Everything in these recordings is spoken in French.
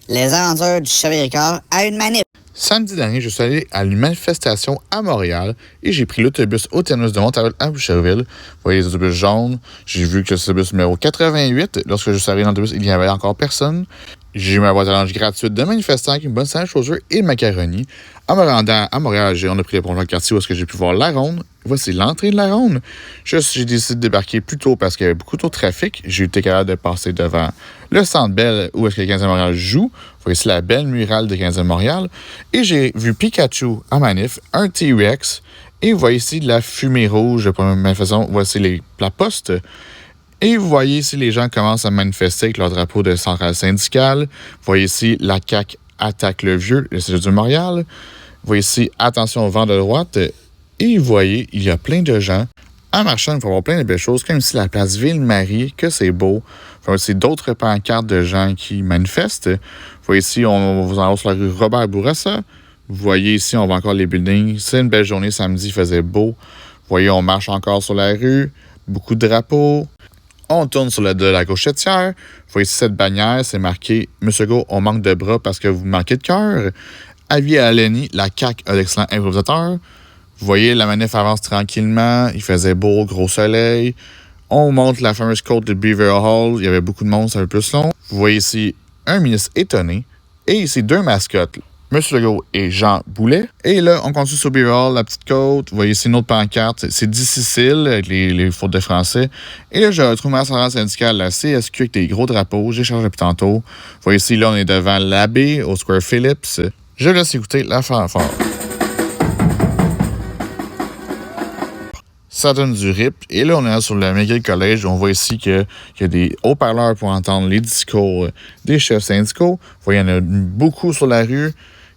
Les aventures du chevalier Ricard à une manif. Samedi dernier, je suis allé à une manifestation à Montréal et j'ai pris l'autobus au terminus de Montréal à Boucherville. Vous voyez les autobus jaunes. J'ai vu que c'est l'autobus numéro 88. Lorsque je suis arrivé dans l'autobus, il n'y avait encore personne. J'ai eu ma boîte à lunch gratuite de manifestants avec une bonne salade chaussure et de macaroni. En me rendant à Montréal, on a pris le pont de quartier où est-ce que j'ai pu voir la ronde. Voici l'entrée de la ronde. J'ai décidé de débarquer plus tôt parce qu'il y avait beaucoup trop de trafic. J'ai été capable de passer devant le Centre Bell où est-ce que le Canadien de Montréal joue. Voici la belle murale du Canadien de Montréal. Et j'ai vu Pikachu en manif, un T-Rex. Et vous voyez ici de la fumée rouge pour une manifestation. Voici la poste. Et vous voyez ici, les gens commencent à manifester avec leur drapeau de centrale syndicale. Vous voyez ici, la CAQ attaque le vieux, le Cégep du Montréal. Vous voyez ici, attention au vent de droite. Et vous voyez, il y a plein de gens. En marchant, il faut voir plein de belles choses, comme ici la place Ville-Marie, que c'est beau. Vous voyez aussi d'autres pancartes de gens qui manifestent. Vous voyez ici, on vous en va sur la rue Robert-Bourassa. Vous voyez ici, on voit encore les buildings. C'est une belle journée, samedi, il faisait beau. Vous voyez, on marche encore sur la rue. Beaucoup de drapeaux. On tourne sur de la gauchetière. Vous voyez ici cette bannière, c'est marqué « Monsieur Go, on manque de bras parce que vous manquez de cœur. » Avis à Lenny, la CAQ a d'excellents improvisateurs. Vous voyez, la manif avance tranquillement. Il faisait beau, gros soleil. On monte la fameuse côte de Beaver Hall. Il y avait beaucoup de monde, c'est un peu plus long. Vous voyez ici un ministre étonné. Et ici deux mascottes. Monsieur Legault et Jean Boulet. Et là, on continue sur Beaver Hall, la petite côte. Vous voyez ici une autre pancarte. C'est difficile avec les fautes de français. Et là, je retrouve ma centrale syndicale, la CSQ, avec des gros drapeaux. J'ai chargé depuis tantôt. Vous voyez ici, là, on est devant l'abbé au Square Phillips. Je laisse écouter la fanfare. Ça donne du rip. Et là, on est sur le McGill College. On voit ici qu'il y a des haut-parleurs pour entendre les discours des chefs syndicaux. Vous voyez, il y en a beaucoup sur la rue.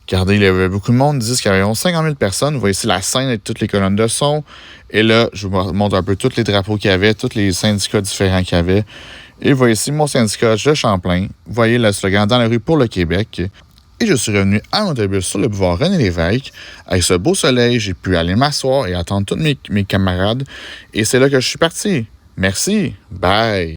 Regardez, il y avait beaucoup de monde. Ils disent qu'il y avait 50 000 personnes. Vous voyez ici la scène avec toutes les colonnes de son. Et là, je vous montre un peu tous les drapeaux qu'il y avait, tous les syndicats différents qu'il y avait. Et vous voyez ici mon syndicat de Champlain. Vous voyez le slogan « Dans la rue pour le Québec ». Et je suis revenu à mon autobus sur le boulevard René-Lévesque. Avec ce beau soleil, j'ai pu aller m'asseoir et attendre tous mes camarades. Et c'est là que je suis parti. Merci. Bye.